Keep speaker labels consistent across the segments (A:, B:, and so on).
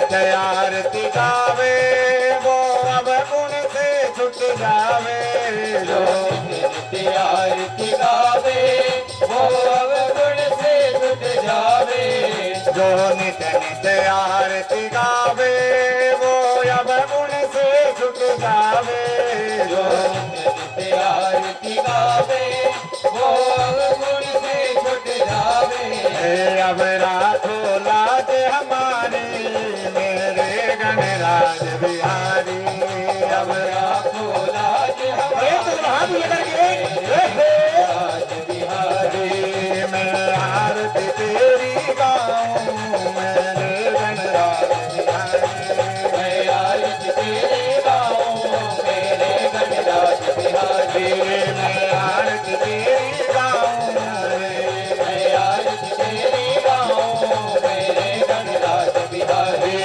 A: नित्य आरती गावे वो अब गुण से छुट जावे। जो
B: नित्य आरती गावे वो अब गुण से छुट जावे।
A: जो नित्य आरती गावे वो अब गुण से छुट जावे।
B: जो नित्य आरती गावे वो अब गुण से छुट जावे।
A: अब राखो लाज हमारी मेरे गणराज बिहारी। अब
B: राखो लाज हमारी
A: राज बिहारी। मैं आरती तेरी गाऊं मेरे गणराज बिहारी।
B: मैं आरती तेरी गाऊं मेरे गणराज बिहारी।
A: मैं आरती तेरी गाऊं
B: मैं आरती तेरी गाऊं मेरे गणराज बिहारी।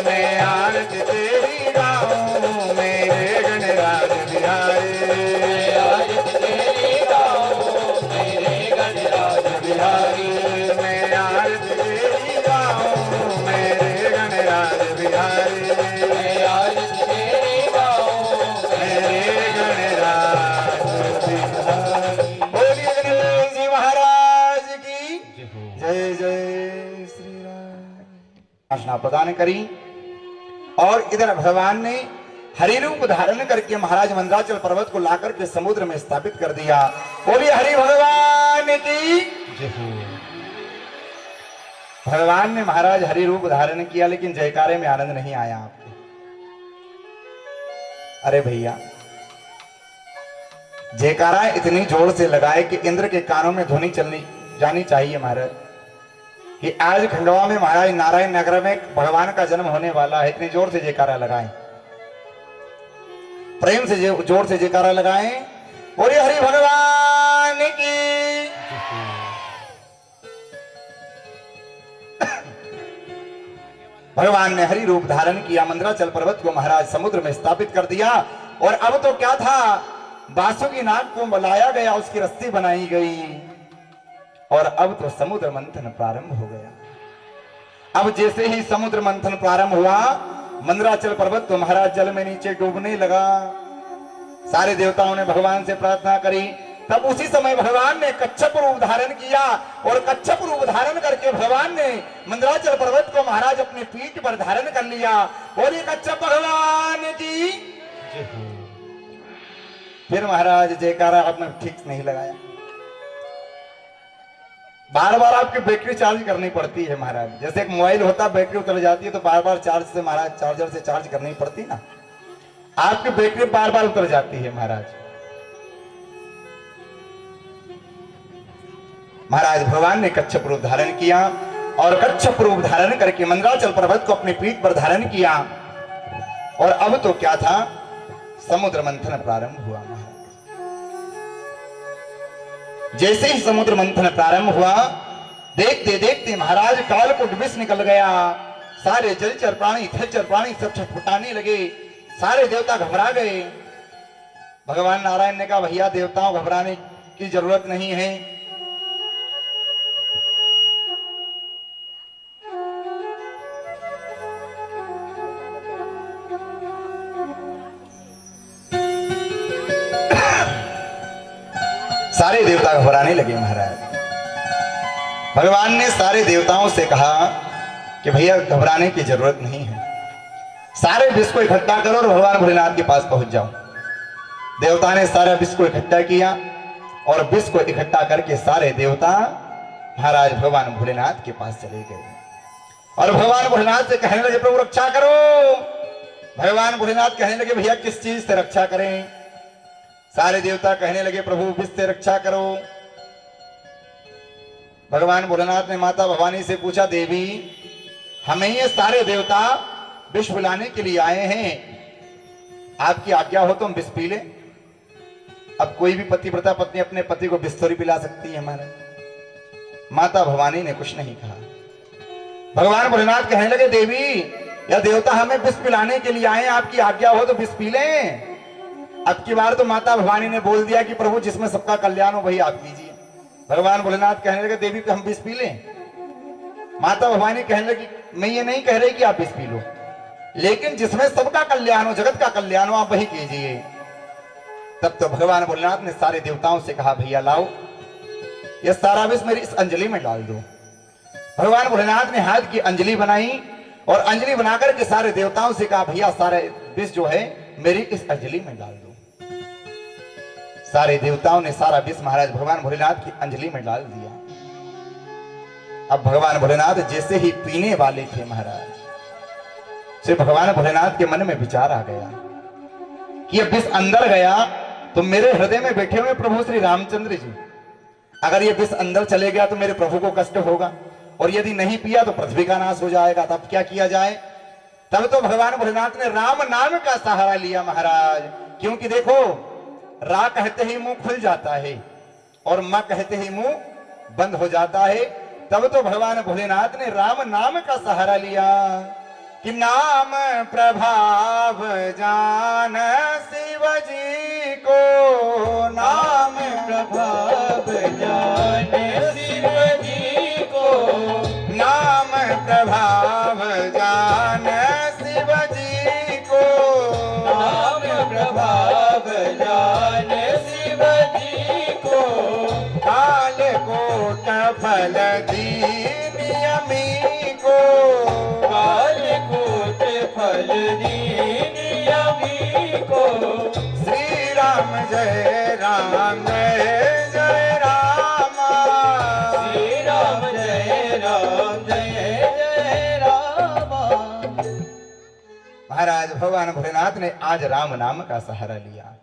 A: मैं आरती तेरी गाऊं मेरे गणराज बिहारी।
B: मैं आरती तेरी गाऊं मेरे गणराज बिहारी।
A: मैं आरती तेरी गाऊं मेरे गणराज बिहारी।
B: मैं आरती तेरी गाऊं
A: मेरे गणराज बिहारी। बोलिए गणेश जी महाराज की जय जय श्री राम। आशना प्रदान करी और इधर भगवान ने हरि रूप धारण करके महाराज मंदराचल पर्वत को लाकर के समुद्र में स्थापित कर दिया। बोलिए हरि भगवान की। भगवान ने महाराज हरि रूप धारण किया लेकिन जयकारे में आनंद नहीं आया आपके। अरे भैया जयकारा इतनी जोर से लगाए कि इंद्र के कानों में ध्वनि चलनी जानी चाहिए महाराज कि आज खंडवा में महाराज नारायण नगर में भगवान का जन्म होने वाला है। इतनी जोर से जयकारा लगाएं, प्रेम से जोर से जयकारा लगाएं। बोलिए हरि भगवान की। भगवान ने हरि रूप धारण किया, मंदराचल पर्वत को महाराज समुद्र में स्थापित कर दिया। और अब तो क्या था, बांसुरी नाग को बुलाया गया, उसकी रस्सी बनाई गई और अब तो समुद्र मंथन प्रारंभ हो गया। अब जैसे ही समुद्र मंथन प्रारंभ हुआ मंदराचल पर्वत तो महाराज जल में नीचे डूबने लगा। सारे देवताओं ने भगवान से प्रार्थना करी। तब उसी समय भगवान ने कच्छप रूप धारण किया और कच्छप रूप धारण करके भगवान ने मंदराचल पर्वत को महाराज अपनी पीठ पर धारण कर लिया। बोलिए कच्छप भगवान की। फिर महाराज जयकारा आपने ठीक नहीं लगाया। बार बार आपकी बैटरी चार्ज करनी पड़ती है महाराज। जैसे एक मोबाइल होता है बैटरी उतर जाती है तो बार बार चार्ज से महाराज चार्जर से चार्ज करनी पड़ती ना। आपकी बैटरी बार बार उतर जाती है महाराज। महाराज भगवान ने कच्छप रूप धारण किया और कच्छप रूप धारण करके मंदराचल पर्वत को अपनी पीठ पर धारण किया। और अब तो क्या था, समुद्र मंथन प्रारंभ हुआ महाराज। जैसे ही समुद्र मंथन प्रारंभ हुआ देखते देखते महाराज कालकूट विष निकल गया। सारे जलचर प्राणी थलचर प्राणी सब छटपटाने लगे। सारे देवता घबरा गए। भगवान नारायण ने कहा भैया देवताओं घबराने की जरूरत नहीं है। सारे देवता घबराने लगे महाराज। भगवान ने सारे देवताओं से कहा कि भैया घबराने की जरूरत नहीं है, सारे विष को इकट्ठा करो और भगवान भोलेनाथ के पास पहुंच जाओ। देवता ने सारे विष को इकट्ठा किया और विष को इकट्ठा करके सारे देवता महाराज भगवान भोलेनाथ के पास चले गए और भगवान भोलेनाथ से कहने लगे प्रभु रक्षा करो। भगवान भोलेनाथ कहने लगे भैया किस चीज से रक्षा करें। सारे देवता कहने लगे प्रभु विष से रक्षा करो। भगवान भोलेनाथ ने माता भवानी से पूछा देवी हमें ये सारे देवता विष पिलाने के लिए आए हैं, आपकी आज्ञा हो तो हम विष पी लें। अब कोई भी पतिव्रता पत्नी अपने पति को विष थोड़ी पिला सकती है हमारे। माता भवानी ने कुछ नहीं कहा। भगवान भोलेनाथ कहने लगे देवी या देवता हमें विष पिलाने के लिए आए, आपकी आज्ञा हो तो विष पी लें। अब की बार तो माता भवानी ने बोल दिया कि प्रभु जिसमें सबका कल्याण हो वही आप कीजिए। भगवान भोलेनाथ कहने लगे देवी हम विष पी लें। माता भवानी कहने लगी मैं ये नहीं कह रही कि आप विष पी लो, लेकिन जिसमें सबका कल्याण हो, जगत का कल्याण हो, आप वही कीजिए। तब तो भगवान भोलेनाथ ने सारे देवताओं से कहा, भैया लाओ ये सारा विष मेरी इस अंजलि में डाल दो। भगवान भोलेनाथ ने हाथ की अंजलि बनाई और अंजलि बनाकर के सारे देवताओं से कहा, भैया सारे विष जो है मेरी इस अंजलि में डाल दो। सारे देवताओं ने सारा विष महाराज भगवान भोलेनाथ की अंजलि में डाल दिया। अब भगवान भोलेनाथ जैसे ही पीने वाले थे महाराज, से भगवान भोलेनाथ के मन में विचार आ गया कि ये विष अंदर गया तो मेरे हृदय में बैठे हुए प्रभु श्री रामचंद्र जी, अगर ये विष अंदर चले गया तो मेरे प्रभु को कष्ट होगा, और यदि नहीं पिया तो पृथ्वी का नाश हो जाएगा। तब क्या किया जाए? तब तो भगवान भोलेनाथ ने राम नाम का सहारा लिया महाराज, क्योंकि देखो रा कहते ही मुंह खुल जाता है और मां कहते ही मुंह बंद हो जाता है। तब तो भगवान भोलेनाथ ने राम नाम का सहारा लिया कि नाम प्रभाव जान शिव जी को, नाम
B: प्रभाव जाने शिव जी को,
A: नाम प्रभाव जान शिव जी को,
B: नाम प्रभाव जाने शिव जी को,
A: काल कोट फल दीनियमी को,
B: कालकूट फल दीनियमी को,
A: श्री राम जय राम जय जय राम,
B: श्री राम जय राम जय जय राम।
A: महाराज भगवान भोलेनाथ ने आज राम नाम का सहारा लिया,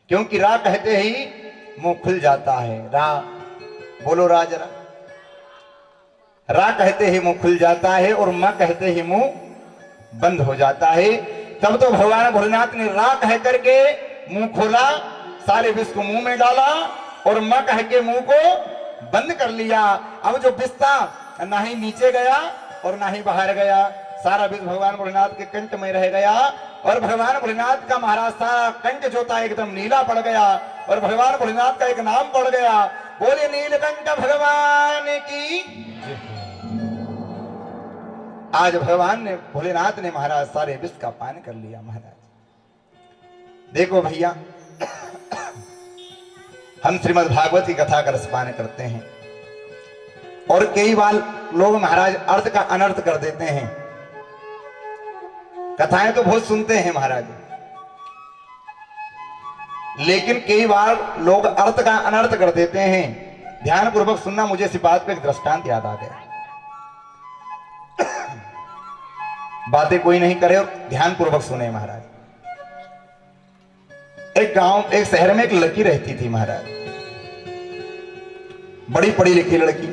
A: क्योंकि रा कहते ही मुंह खुल जाता है। रा बोलो रा जरा, रा कहते ही मुंह खुल जाता है और मां कहते ही मुंह बंद हो जाता है। तब तो भगवान भोलेनाथ ने रा कह करके मुंह खोला, सारे विष को मुंह में डाला और मां कह के मुंह को बंद कर लिया। अब जो विष था ना ही नीचे गया और ना ही बाहर गया, सारा विष भगवान भोलेनाथ के कंठ में रह गया और भगवान भोलेनाथ का महाराज सारा कंठ जो था एकदम नीला पड़ गया और भगवान भोलेनाथ का एक नाम पड़ गया, बोले नीलकंठ भगवान की। आज भगवान ने भोलेनाथ ने महाराज सारे विष का पान कर लिया। महाराज देखो भैया, हम श्रीमद् भागवत की कथा का रसपान करते हैं और कई बार लोग महाराज अर्थ का अनर्थ कर देते हैं। कथाएं तो बहुत सुनते हैं महाराज, लेकिन कई बार लोग अर्थ का अनर्थ कर देते हैं। ध्यान पूर्वक सुनना, मुझे इसी बात पे एक दृष्टांत याद आ गया। बातें कोई नहीं करे और ध्यान पूर्वक सुने महाराज। एक गांव, एक शहर में एक लड़की रहती थी महाराज, बड़ी पढ़ी लिखी लड़की।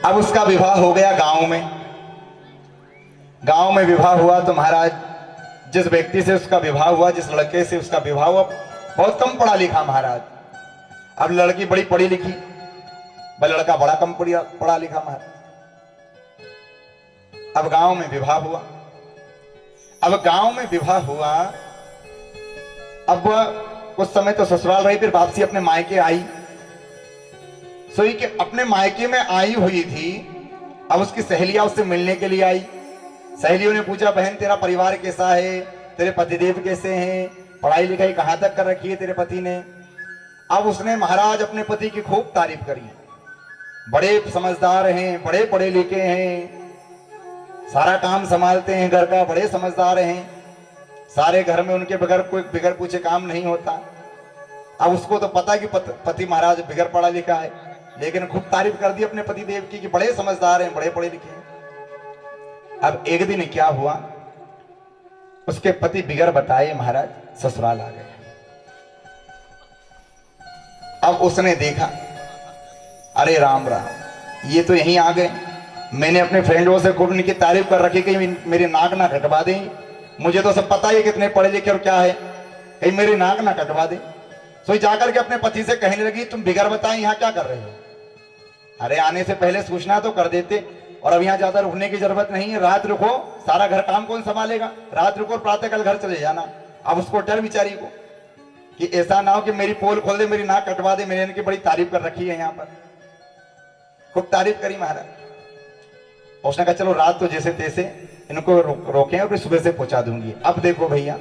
A: अब उसका विवाह हो गया गांव में। गांव में विवाह हुआ तो महाराज जिस व्यक्ति से उसका विवाह हुआ, जिस लड़के से उसका विवाह हुआ, बहुत कम पढ़ा लिखा महाराज। अब लड़की बड़ी पढ़ी लिखी, वह लड़का बड़ा कम पढ़ा लिखा महाराज। अब गांव में विवाह हुआ। अब गांव में विवाह हुआ, अब कुछ समय तो ससुराल रही, फिर वापसी अपने मायके आई। सोई कि अपने मायके में आई हुई थी। अब उसकी सहेलियां उससे मिलने के लिए आई। सहेलियों ने पूछा, बहन तेरा परिवार कैसा है, तेरे पतिदेव कैसे हैं, पढ़ाई लिखाई कहां तक कर रखी है तेरे पति ने। अब उसने महाराज अपने पति की खूब तारीफ करी, बड़े समझदार हैं, बड़े पढ़े लिखे हैं, सारा काम संभालते हैं घर का, बड़े समझदार हैं, सारे घर में उनके बगैर कोई बिगड़ पूछे काम नहीं होता। अब उसको तो पता कि पति महाराज बिगड़ पढ़ा लिखा है, लेकिन खूब तारीफ कर दी अपने पति देव की कि बड़े समझदार हैं, बड़े पढ़े लिखे हैं। अब एक दिन क्या हुआ, उसके पति बिगड़ बताए महाराज ससुराल आ गए। अब उसने देखा, अरे राम राम, ये तो यहीं आ गए। मैंने अपने फ्रेंडों से खूब इनकी तारीफ कर रखी कि मेरी नाक ना कटवा दें, मुझे तो सब पता ही कितने पढ़े लिखे और क्या है, कहीं मेरी नाक ना कटवा दे। सो जाकर के अपने पति से कहने लगी, तुम बिगड़ बताए यहाँ क्या कर रहे हो? अरे आने से पहले सूचना तो कर देते, और अब यहाँ ज्यादा रुकने की जरूरत नहीं है, रात रुको, सारा घर काम कौन संभालेगा, रात रुको, प्रातः कल घर चले जाना। अब उसको डर बिचारी को कि ऐसा ना हो कि मेरी पोल खोल दे, मेरी नाक कटवा दे, मैंने इनकी बड़ी तारीफ कर रखी है यहाँ पर। खूब तारीफ करी महाराज। और उसने कहा चलो रात तो जैसे तैसे इनको रोकें और फिर सुबह से पहुंचा दूंगी। अब देखो भैया,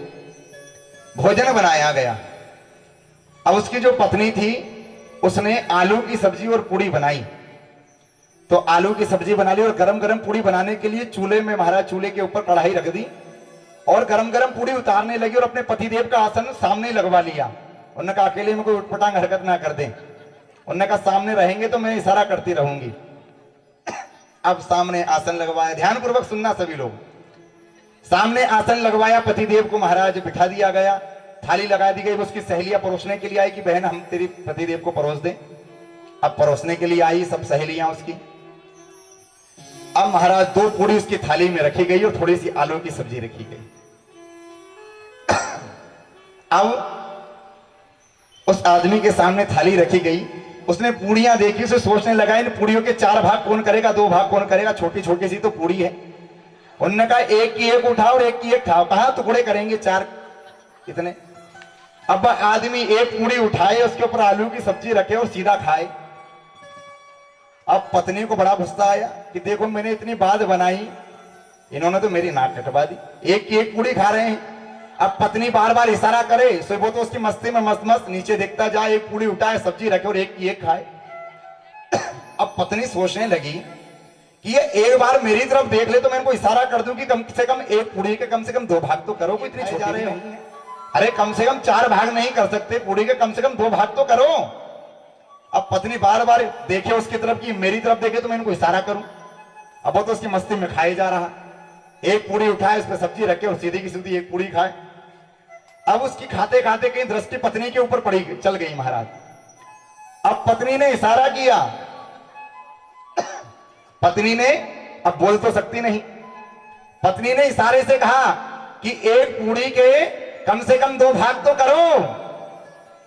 A: भोजन बनाया गया। अब उसकी जो पत्नी थी उसने आलू की सब्जी और पूड़ी बनाई। तो आलू की सब्जी बना ली और गरम गरम पूड़ी बनाने के लिए चूल्हे में, महाराज चूल्हे के ऊपर कढ़ाई रख दी और गरम गरम पूड़ी उतारने लगी और अपने पतिदेव का आसन सामने लगवा लिया। उन्होंने कहा अकेले में कोई उठपटांग हरकत ना कर दें। उन्होंने कहा सामने रहेंगे तो मैं इशारा करती रहूंगी। अब सामने आसन लगवाया, ध्यान पूर्वक सुनना सभी लोग। सामने आसन लगवाया, पतिदेव को महाराज बिठा दिया गया, थाली लगा दी गई। उसकी सहेलियां परोसने के लिए आई कि बहन हम तेरी पतिदेव को परोस दें। अब परोसने के लिए आई सब सहेलियां उसकी। अब महाराज 2 पूड़ी उसकी थाली में रखी गई और थोड़ी सी आलू की सब्जी रखी गई। अब उस आदमी के सामने थाली रखी गई, उसने पूड़ियां देखी, उसे सोचने लगा इन पूड़ियों के 4 भाग कौन करेगा, 2 भाग कौन करेगा, छोटी छोटी सी तो पूड़ी है। उन्होंने कहा एक की एक उठाओ और एक की एक खाओ। कहा टुकड़े करेंगे 4 कितने। अब आदमी एक पूड़ी उठाए, उसके ऊपर आलू की सब्जी रखे और सीधा खाए। अब पत्नी को बड़ा गुस्सा आया कि देखो मैंने इतनी बात बनाई, इन्होंने तो मेरी नाक कटवा दी, एक की एक पूड़ी खा रहे हैं। अब पत्नी बार बार इशारा करे, सो वो तो उसकी मस्ती में मस्त मस्त नीचे देखता जाए, एक पूड़ी उठाए सब्जी रखे और एक की एक खाए। अब पत्नी सोचने लगी कि ये एक बार मेरी तरफ देख ले तो मैं इनको इशारा कर दूं कि कम से कम एक पूड़ी के कम से कम 2 भाग तो करो, कोई इतनी छोटी नहीं है। अरे कम से कम 4 भाग नहीं कर सकते, पूड़ी के कम से कम 2 भाग तो करो। अब पत्नी बार बार देखे उसकी तरफ कि मेरी तरफ देखे तो मैं इनको इशारा करूं। अब वो तो उसकी मस्ती में खाए जा रहा, एक पूड़ी उठाए उस पर सब्जी रखे और सीधी की सीधी एक पूड़ी खाए। अब उसकी खाते खाते कहीं दृष्टि पत्नी के ऊपर पड़ी, चल गई महाराज। अब पत्नी ने इशारा किया, पत्नी ने, अब बोल तो सकती नहीं, पत्नी ने इशारे से कहा कि एक पूड़ी के कम से कम 2 भाग तो करो।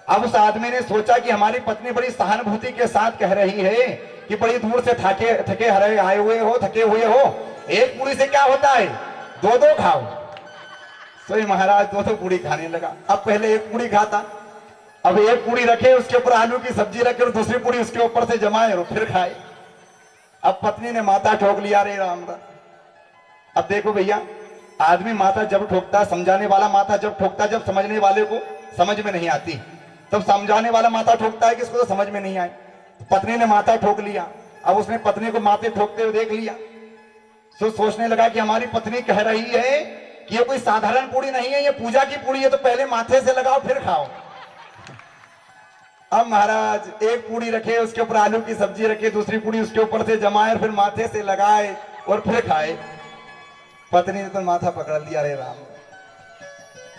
A: अब उस आदमी ने सोचा कि हमारी पत्नी बड़ी सहानुभूति के साथ कह रही है कि बड़ी दूर से थके हरे आए हुए हो, थके हुए हो, एक पूड़ी से क्या होता है, 2-2 खाओ। तो महाराज 2-2 पूड़ी खाने लगा। अब पहले एक पूड़ी खाता, अब एक पूड़ी रखे उसके ऊपर आलू की सब्जी रखे और दूसरी पूड़ी उसके ऊपर से जमाए और फिर खाए। अब पत्नी ने माथा ठोक लिया, रे राम राम। अब देखो भैया, आदमी माथा जब ठोकता, समझाने वाला माथा जब ठोकता, जब समझने वाले को समझ में नहीं आती, तब समझाने वाला माथा ठोकता है कि इसको तो समझ में नहीं आए। तो पत्नी ने माथा ठोक लिया। अब उसने पत्नी को माथे ठोकते हुए देख लिया, तो सोचने लगा कि हमारी पत्नी कह रही है कि ये कोई साधारण पूड़ी नहीं है, ये पूजा की पूड़ी है, तो पहले माथे से लगाओ फिर खाओ। अब महाराज एक पूड़ी रखे, उसके ऊपर आलू की सब्जी रखे, दूसरी पूड़ी उसके ऊपर से जमाए, फिर माथे से लगाए और फिर खाए। पत्नी ने तो माथा पकड़ लिया, रे राम,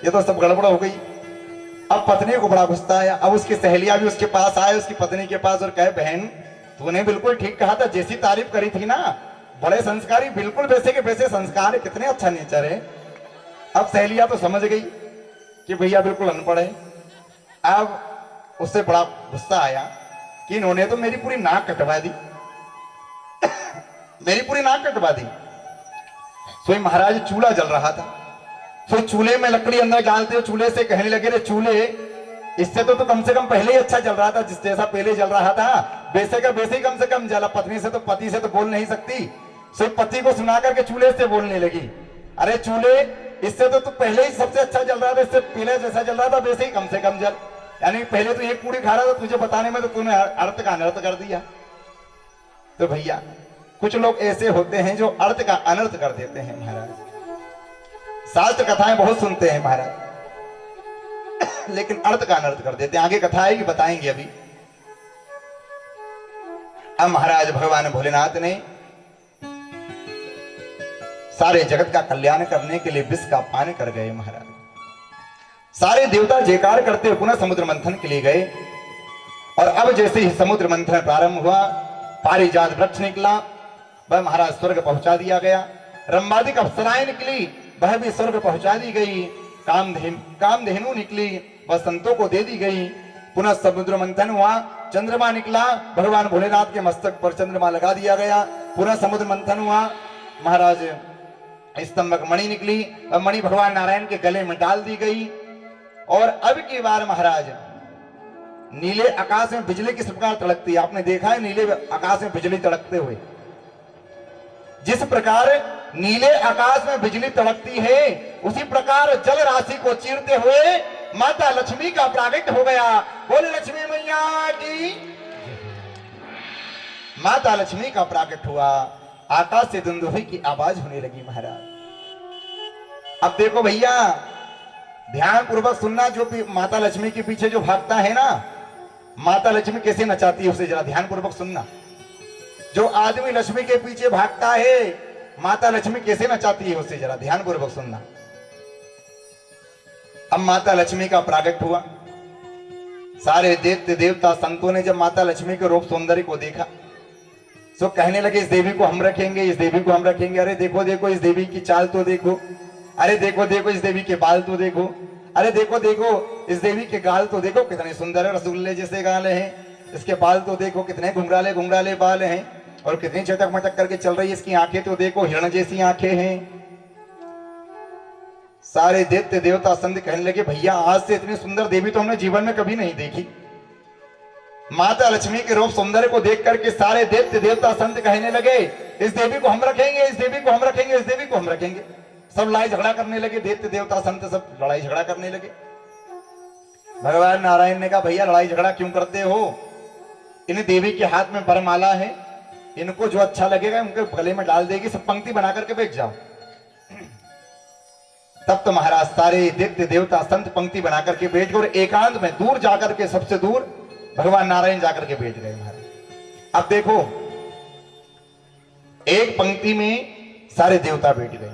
A: ये तो सब गड़बड़ हो गई। अब पत्नी को बड़ा गुस्सा आया। अब उसकी सहेलियां भी उसके पास आए, उसकी पत्नी के पास, और कहे बहन तूने बिल्कुल ठीक कहा था, जैसी तारीफ करी थी ना, बड़े संस्कारी, बिल्कुल वैसे के वैसे संस्कार है, कितने अच्छा नेचर है। अब सहेलियां तो समझ गई कि भैया बिल्कुल अनपढ़ है। अब उससे बड़ा गुस्सा आया कि इन्होंने तो मेरी पूरी नाक कटवा दी, मेरी पूरी नाक कटवा दी। तो महाराज चूल्हा जल रहा था, तो चूल्हे में लकड़ी अंदर डालते हो, चूल्हे से कहने लगे रे चूल्हे, इससे तो कम से कम पहले ही अच्छा जल रहा था, जिस जैसा पहले जल रहा था वैसे का वैसे ही कम से कम जला। पत्नी से तो, पति से तो बोल नहीं सकती, सिर्फ पति को सुना करके चूल्हे से बोलने लगी, अरे चूल्हे इससे तो तू पहले ही सबसे अच्छा जल रहा था, इससे पहले जैसा जल रहा था वैसे ही कम से कम जल। यानी पहले तो एक पूड़ी खा रहा था, तुझे बताने में तो तूने अर्थ का अनर्थ कर दिया। तो भैया कुछ लोग ऐसे होते हैं जो अर्थ का अनर्थ कर देते हैं महाराज। शास्त्र कथाएं बहुत सुनते हैं महाराज, लेकिन अर्थ का अनर्थ कर देते हैं। आगे कथा आएगी, बताएंगे अभी। अब महाराज भगवान भोलेनाथ ने सारे जगत का कल्याण करने के लिए विष का पान कर गए महाराज। सारे देवता जयकार करते हुए पुनः समुद्र मंथन के लिए गए। और अब जैसे ही समुद्र मंथन प्रारंभ हुआ, पारिजात वृक्ष निकला, वह महाराज स्वर्ग पहुंचा दिया गया। रंबादिक अप्सराएं निकली, वह भी स्वर्ग पहुंचा दी गई। कामधेनु निकली, वह संतों को दे दी गई। पुनः समुद्र मंथन हुआ, चंद्रमा निकला, भगवान भोलेनाथ के मस्तक पर चंद्रमा लगा दिया गया। पुनः समुद्र मंथन हुआ, महाराज स्तंभक मणि निकली, वह मणि भगवान नारायण के गले में डाल दी गई। और अब की बार महाराज नीले आकाश में बिजली किस प्रकार तड़कती है, आपने देखा है नीले आकाश में बिजली तड़कते हुए। जिस प्रकार नीले आकाश में बिजली तड़कती है, उसी प्रकार जल राशि को चीरते हुए माता लक्ष्मी का प्रागट्य हो गया। बोले लक्ष्मी मैया की। माता लक्ष्मी का प्रागट्य हुआ, आकाश से दुंदुभी की आवाज होने लगी महाराज। अब देखो भैया, ध्यान पूर्वक सुनना, जो माता लक्ष्मी के पीछे जो भागता है ना, माता लक्ष्मी कैसे नचाती है उसे जरा ध्यान पूर्वक सुनना। जो आदमी लक्ष्मी के पीछे भागता है, माता लक्ष्मी कैसे नचाती है उसे जरा ध्यान पूर्वक सुनना। अब माता लक्ष्मी का प्रागट्य हुआ, सारे देवते देवता संतों ने जब माता लक्ष्मी के रूप सौंदर्य को देखा, सो कहने लगे इस देवी को हम रखेंगे, इस देवी को हम रखेंगे। अरे देखो देखो इस देवी की चाल तो देखो, अरे देखो देखो इस देवी के बाल तो देखो, अरे देखो देखो इस देवी के गाल तो देखो, कितने सुंदर है, रसगुल्ले जैसे गाल हैं। इसके बाल तो देखो, कितने घुंघराले घुंघराले बाल हैं, और कितनी चटक मटक करके चल रही है। इसकी आंखें तो देखो, हिरण जैसी आंखें हैं। सारे देवते देवता संत कहने लगे भैया आज से इतनी सुंदर देवी तो हमने जीवन में कभी नहीं देखी। माता लक्ष्मी के रूप सौंदर्य को देख करके सारे देवते देवता संत कहने लगे इस देवी को हम रखेंगे, इस देवी को हम रखेंगे, इस देवी को हम रखेंगे। सब लड़ाई झगड़ा करने लगे, देवते देवता संत सब लड़ाई झगड़ा करने लगे। भगवान नारायण ने कहा भैया लड़ाई झगड़ा क्यों करते हो, इन देवी के हाथ में वरमाला है, इनको जो अच्छा लगेगा उनके गले में डाल देगी, सब पंक्ति बना करके बैठ जाओ। तब तो महाराज सारे देवते देवता संत पंक्ति बना करके बैठ गए, और एकांत में दूर जाकर के, सबसे दूर भगवान नारायण जाकर के बैठ गए महाराज। अब देखो एक पंक्ति में सारे देवता बैठ गए,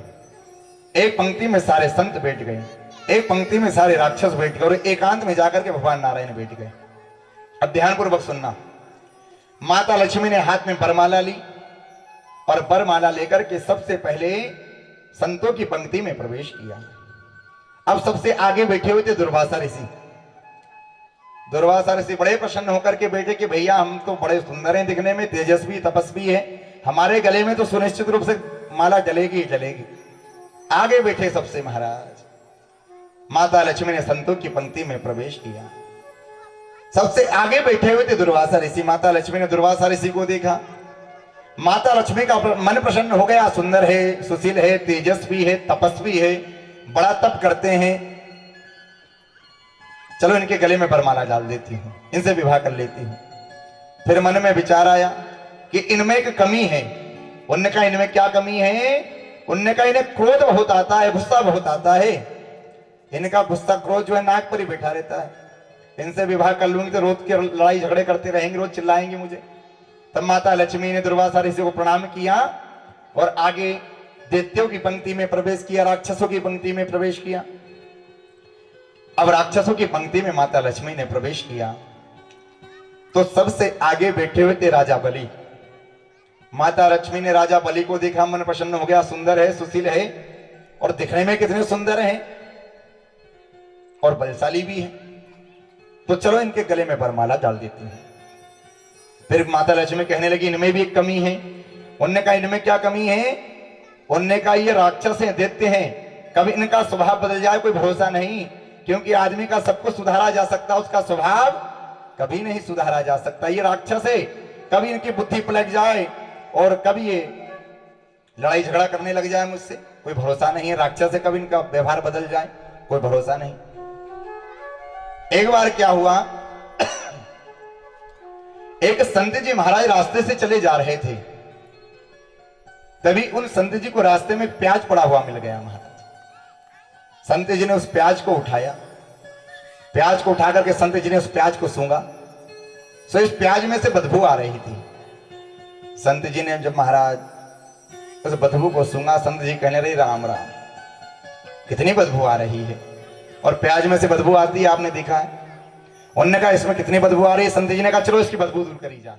A: एक पंक्ति में सारे संत बैठ गए, एक पंक्ति में सारे राक्षस बैठ गए, और एकांत में जाकर के भगवान नारायण बैठ गए। अब ध्यानपूर्वक सुनना, माता लक्ष्मी ने हाथ में वरमाला ली, और वरमाला लेकर के सबसे पहले संतों की पंक्ति में प्रवेश किया। अब सबसे आगे बैठे हुए थे दुर्वासा ऋषि। दुर्वासा ऋषि बड़े प्रसन्न होकर के बैठे कि भैया हम तो बड़े सुंदर हैं दिखने में, तेजस्वी तपस्वी है, हमारे गले में तो सुनिश्चित रूप से माला जलेगी ही जलेगी। आगे बैठे सबसे महाराज माता लक्ष्मी ने संतों की पंक्ति में प्रवेश किया। सबसे आगे बैठे हुए थे दुर्वासा ऋषि। माता लक्ष्मी ने दुर्वासा ऋषि को देखा, माता लक्ष्मी का मन प्रसन्न हो गया, सुंदर है, सुशील है, तेजस्वी है, तपस्वी है, बड़ा तप करते हैं, चलो इनके गले में वरमाला डाल देती हूं, इनसे विवाह कर लेती हूं। फिर मन में विचार आया कि इनमें एक कमी है। उनने कहा इनमें क्या कमी है? उनने कहा इन्हें क्रोध बहुत आता है, गुस्सा बहुत आता है, इनका गुस्सा क्रोध जो है नाक पर ही बैठा रहता है, इनसे विवाह कर लूंगी तो रोज के लड़ाई झगड़े करते रहेंगे, रोज चिल्लाएंगे मुझे। तब माता लक्ष्मी ने दुर्वासा ऋषि को प्रणाम किया और आगे दैत्यों की पंक्ति में प्रवेश किया, राक्षसों की पंक्ति में प्रवेश किया। अब राक्षसों की पंक्ति में माता लक्ष्मी ने प्रवेश किया तो सबसे आगे बैठे हुए थे राजा बलि। माता लक्ष्मी ने राजा बलि को देखा, मन प्रसन्न हो गया, सुंदर है, सुशील है, और दिखने में कितने सुंदर हैं और बलशाली भी है, तो चलो इनके गले में वरमाला डाल देती हूं। फिर माता लक्ष्मी कहने लगी इनमें भी एक कमी है। उनने कहा इनमें क्या कमी है? उनने कहा ये राक्षस हैं, दैत्य हैं, कभी इनका स्वभाव बदल जाए कोई भरोसा नहीं, क्योंकि आदमी का सब कुछ सुधारा जा सकता, उसका स्वभाव कभी नहीं सुधारा जा सकता। ये राक्षस है, कभी इनकी बुद्धि पलट जाए और कभी ये लड़ाई झगड़ा करने लग जाए मुझसे, कोई भरोसा नहीं है। राक्षस है, कभी इनका व्यवहार बदल जाए, कोई भरोसा नहीं। एक बार क्या हुआ, एक संत जी महाराज रास्ते से चले जा रहे थे, तभी उन संत जी को रास्ते में प्याज पड़ा हुआ मिल गया। महाराज संत जी ने उस प्याज को उठाया, प्याज को उठा करके संत जी ने उस प्याज को सूंघा, सो इस प्याज में से बदबू आ रही थी। संत जी ने जब महाराज उस बदबू को सूंघा, संत जी कहने रही राम राम, कितनी बदबू आ रही है, और प्याज में से बदबू आती है, आपने देखा है। उन्होंने कहा इसमें कितनी बदबू आ रही है? संत जी ने कहा चलो इसकी बदबू दूर करी जाए।